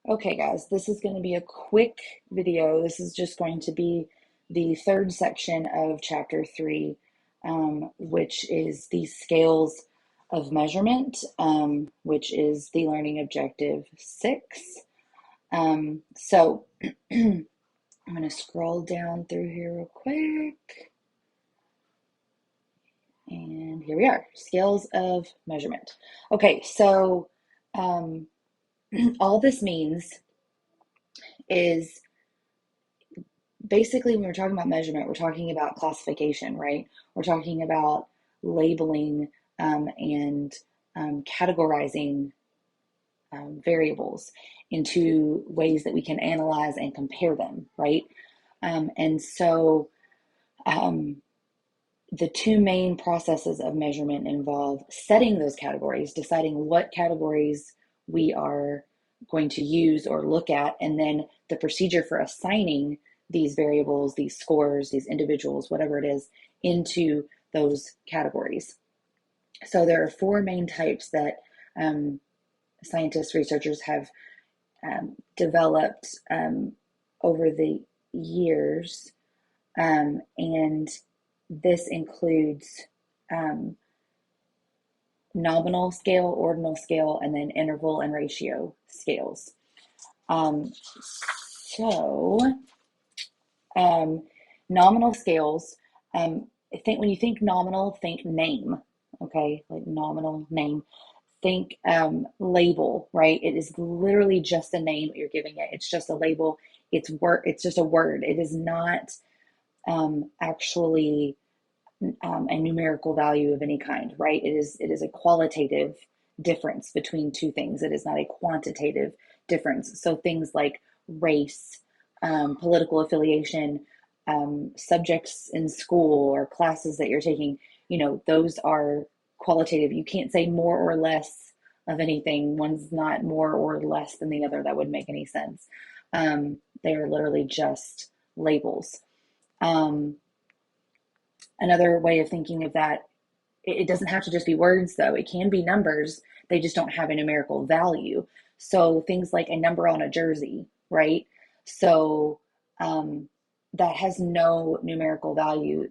Okay, guys, this is going to be a quick video. This is just going to be the third section of chapter 3, which is the scales of measurement, which is the learning objective 6. So I'm going to scroll down through here real quick. And here we are, scales of measurement. Okay, so um, all this means is basically when we're talking about measurement, we're talking about classification, right? We're talking about labeling and categorizing variables into ways that we can analyze and compare them, right? And so um, the two main processes of measurement involve setting those categories, deciding what categories we are going to use or look at, and then the procedure for assigning these variables, these scores, these individuals, whatever it is, into those categories. So there are four main types that scientists, researchers have developed over the years, and this includes um, nominal scale, ordinal scale, and then interval and ratio scales. Um, so, um, Nominal scales, I think when you think nominal, think name, okay, like nominal name. Think label, right? It is literally just a name that you're giving it. It's just a label. It's just a word. It is not actually a numerical value of any kind, right? It is a qualitative difference between two things. It is not a quantitative difference. So things like race, political affiliation, subjects in school or classes that you're taking, those are qualitative. You can't say more or less of anything. One's not more or less than the other. That wouldn't make any sense. They are literally just labels. Um, Another way of thinking of that, it doesn't have to just be words, though. It can be numbers. They just don't have a numerical value. So things like a number on a jersey, right? So um, that has no numerical value.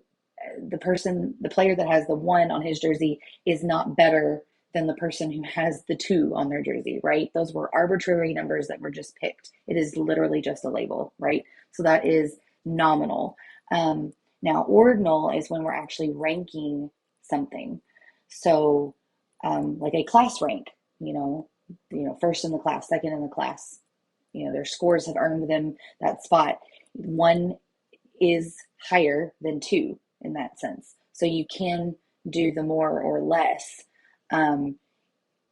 The player that has the one on his jersey is not better than the person who has the two on their jersey, right? Those were arbitrary numbers that were just picked. It is literally just a label, right? So that is nominal. Now, ordinal is when we're actually ranking something. So, like a class rank, first in the class, second in the class, their scores have earned them that spot. One is higher than two in that sense. So you can do the more or less. Um,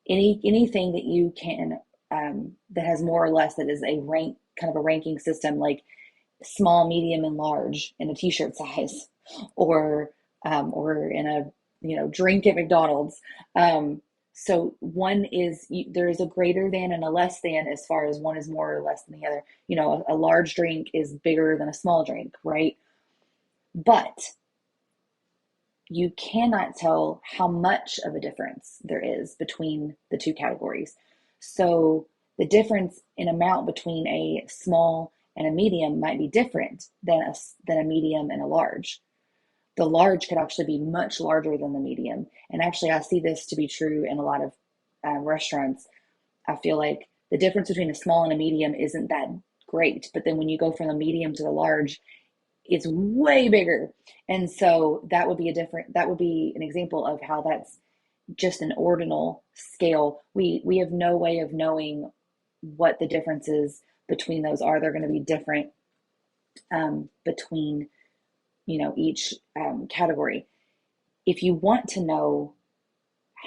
anything that you can that has more or less, that is a rank, kind of a ranking system, like small, medium, and large in a t-shirt size, or in a drink at McDonald's. So there is a greater than and a less than, as far as one is more or less than the other. A large drink is bigger than a small drink, right? But you cannot tell how much of a difference there is between the two categories. So the difference in amount between a small and a medium might be different than a medium and a large. The large could actually be much larger than the medium. And actually, I see this to be true in a lot of restaurants. I feel like the difference between a small and a medium isn't that great. But then when you go from the medium to the large, it's way bigger. And so that would be an example of how that's just an ordinal scale. We have no way of knowing what the differences between those are. They're going to be different between each category. If you want to know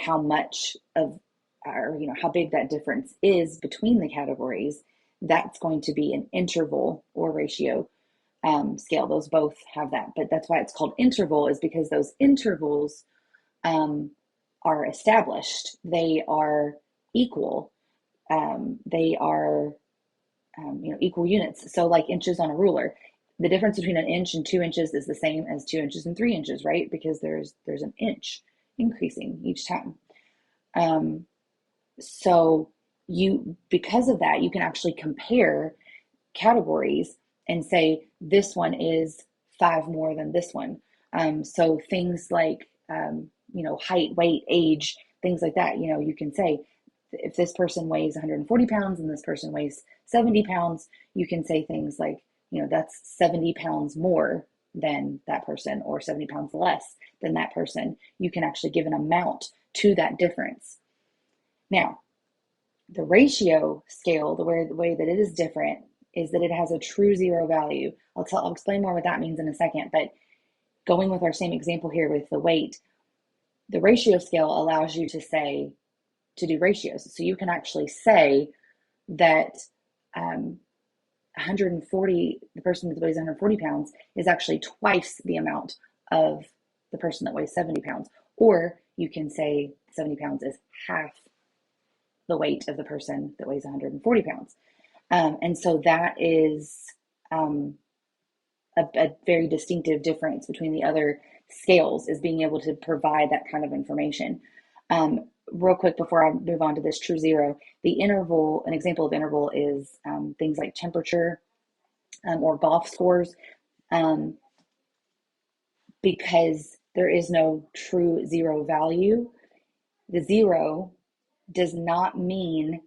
how much of, or how big that difference is between the categories, that's going to be an interval or ratio scale. Those both have that, but that's why it's called interval, is because those intervals um, are established. They are equal. They are equal units. So like inches on a ruler, the difference between an inch and 2 inches is the same as 2 inches and 3 inches, right? Because there's an inch increasing each time. Um, so because of that, you can actually compare categories and say this one is 5 more than this one. So things like height, weight, age, things like that. You can say if this person weighs 140 pounds and this person weighs 70 pounds, you can say things like, that's 70 pounds more than that person or 70 pounds less than that person. You can actually give an amount to that difference. Now, the ratio scale, the way that it is different is that it has a true zero value. I'll explain more what that means in a second, but going with our same example here with the weight, the ratio scale allows you to do ratios. So you can actually say that 140, the person that weighs 140 pounds is actually twice the amount of the person that weighs 70 pounds. Or you can say 70 pounds is half the weight of the person that weighs 140 pounds. And so that is a very distinctive difference between the other scales, is being able to provide that kind of information. Real quick before I move on to this true zero, the interval, an example of interval is things like temperature or golf scores, because there is no true zero value. The zero does not mean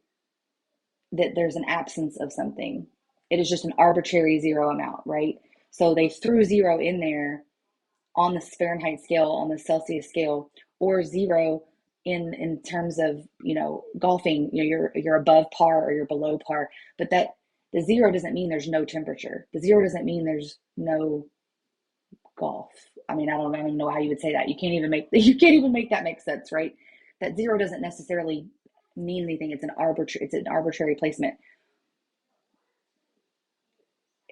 that there's an absence of something. It is just an arbitrary zero amount, right? So they threw zero in there on the Fahrenheit scale, on the Celsius scale, or zero in terms of golfing. You're above par or you're below par, but that the zero doesn't mean there's no temperature. The zero doesn't mean there's no golf. I mean, I don't even know how you would say that. You can't even make that make sense, right? That zero doesn't necessarily mean anything. It's an arbitrary placement.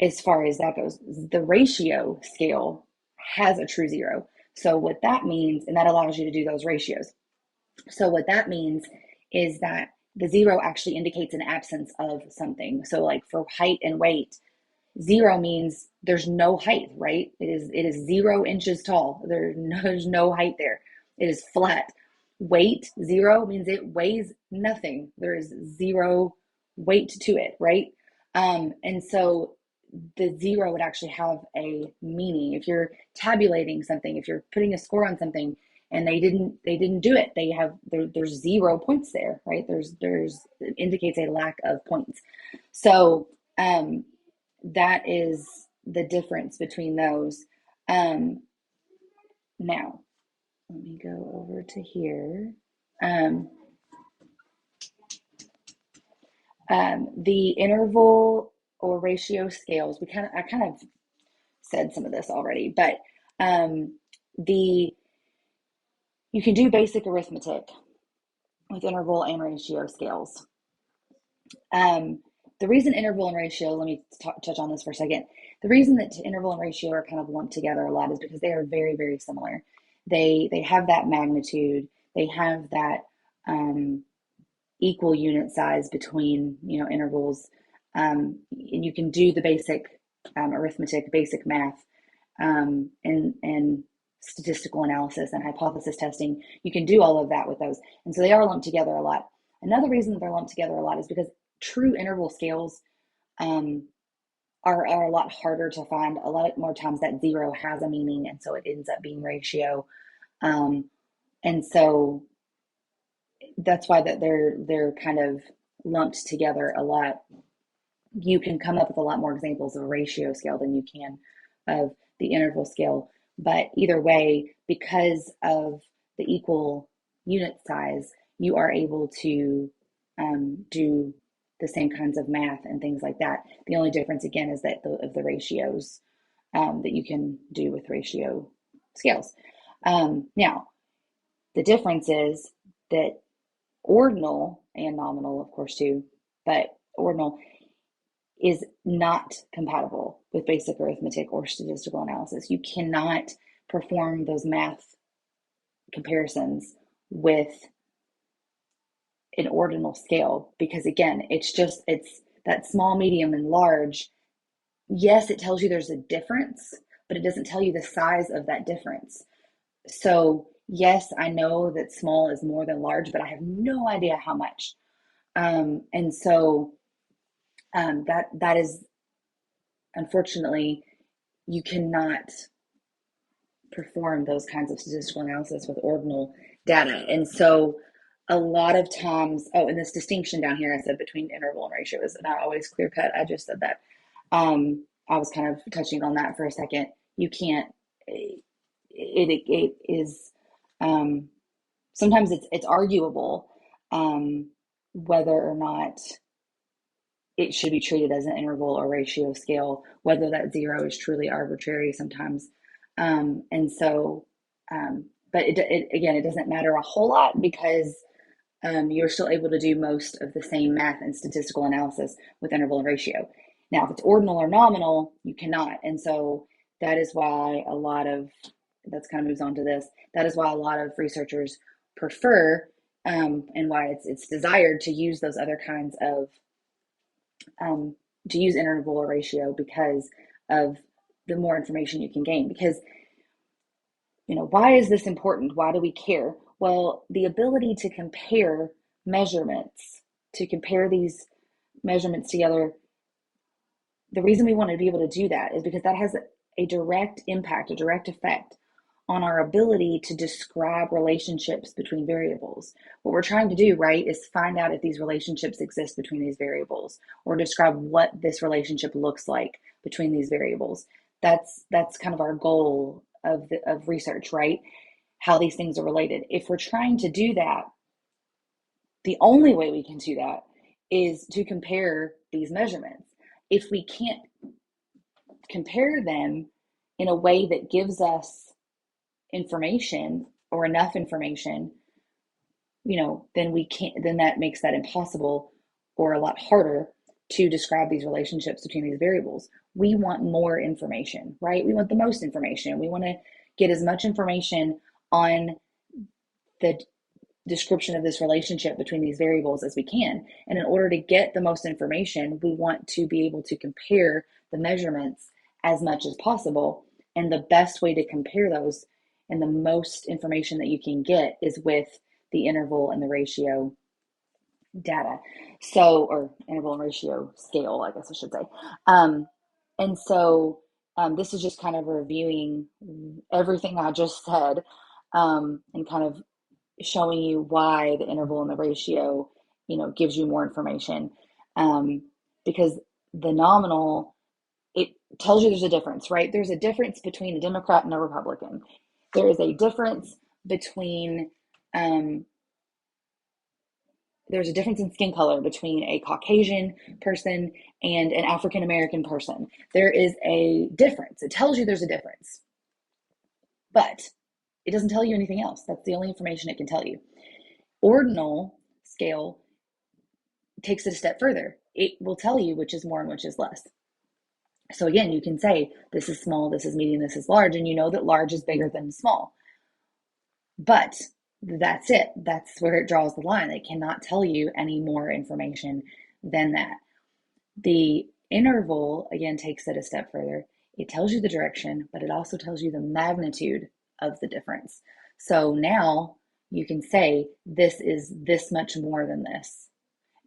As far as that goes, the ratio scale has a true zero. So what that means, and that allows you to do those ratios. So what that means is that the zero actually indicates an absence of something. So like for height and weight, zero means there's no height, right? It is 0 inches tall. There's no height there. It is flat. Weight, zero, means it weighs nothing. There is zero weight to it, right? And so the zero would actually have a meaning. If you're tabulating something, if you're putting a score on something and they didn't do it, there's 0 points there, right? It indicates a lack of points. So that is the difference between those. Now let me go over to here. The interval or ratio scales, I kind of said some of this already, but you can do basic arithmetic with interval and ratio scales. The reason interval and ratio, let me touch on this for a second. The reason that interval and ratio are kind of lumped together a lot is because they are very, very similar. They have that magnitude. They have that equal unit size between intervals, and you can do the basic arithmetic, basic math, and statistical analysis and hypothesis testing. You can do all of that with those, and so they are lumped together a lot. Another reason that they're lumped together a lot is because true interval scales are a lot harder to find. A lot more times that zero has a meaning, and so it ends up being ratio. And so that's why that they're kind of lumped together a lot. You can come up with a lot more examples of a ratio scale than you can of the interval scale. But either way, because of the equal unit size, you are able to do the same kinds of math and things like that. The only difference, again, is that of the ratios that you can do with ratio scales. Now, the difference is that ordinal and nominal, of course, too, but ordinal is not compatible with basic arithmetic or statistical analysis. You cannot perform those math comparisons with an ordinal scale because, again, it's that small, medium, and large. Yes, it tells you there's a difference, but it doesn't tell you the size of that difference. So yes, I know that small is more than large, but I have no idea how much. And so that is, unfortunately, you cannot perform those kinds of statistical analysis with ordinal data. And so a lot of times, oh, and this distinction down here, I said between interval and ratio is not always clear cut. I just said that. I was kind of touching on that for a second. You can't, it is, sometimes it's arguable whether or not it should be treated as an interval or ratio scale, whether that zero is truly arbitrary sometimes. And so, but again, it doesn't matter a whole lot because you're still able to do most of the same math and statistical analysis with interval and ratio. Now, if it's ordinal or nominal, you cannot. And so that is why that's kind of moves on to this, that is why a lot of researchers prefer and why it's desired to use those other kinds of to use interval or ratio because of the more information you can gain. Because, why is this important? Why do we care? Well, the ability to compare measurements, to compare these measurements together, the reason we want to be able to do that is because that has a direct impact, a direct effect on our ability to describe relationships between variables. What we're trying to do, right, is find out if these relationships exist between these variables or describe what this relationship looks like between these variables. That's kind of our goal of research, right? How these things are related. If we're trying to do that, the only way we can do that is to compare these measurements. If we can't compare them in a way that gives us information or enough information, then that makes that impossible or a lot harder to describe these relationships between these variables. We want more information, right? We want the most information. We want to get as much information on the description of this relationship between these variables as we can. And in order to get the most information, we want to be able to compare the measurements as much as possible. And the best way to compare those and the most information that you can get is with the interval and the ratio data. So, or interval and ratio scale, I guess I should say. And so this is just kind of reviewing everything I just said and kind of showing you why the interval and the ratio, gives you more information. Because the nominal, it tells you there's a difference, right? There's a difference between a Democrat and a Republican. There is a difference between, there's a difference in skin color between a Caucasian person and an African American person. There is a difference. It tells you there's a difference, but it doesn't tell you anything else. That's the only information it can tell you. Ordinal scale takes it a step further. It will tell you which is more and which is less. So again, you can say this is small, this is medium, this is large, and you know that large is bigger than small. But that's it. That's where it draws the line. It cannot tell you any more information than that. The interval, again, takes it a step further. It tells you the direction, but it also tells you the magnitude of the difference. So now you can say this is this much more than this.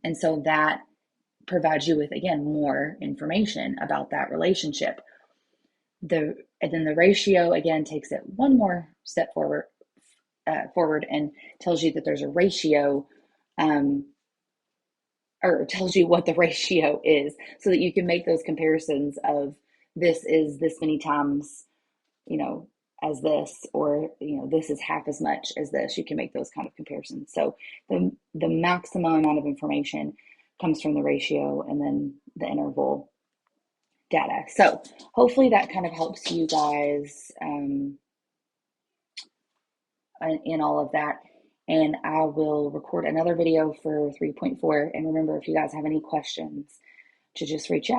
And so that provides you with, again, more information about that relationship. And then the ratio, again, takes it one more step forward and tells you that there's a ratio, or tells you what the ratio is so that you can make those comparisons of this is this many times, as this, or, this is half as much as this. You can make those kind of comparisons. So the maximum amount of information comes from the ratio and then the interval data. So hopefully that kind of helps you guys in all of that. And I will record another video for 3.4. And remember, if you guys have any questions, to just reach out.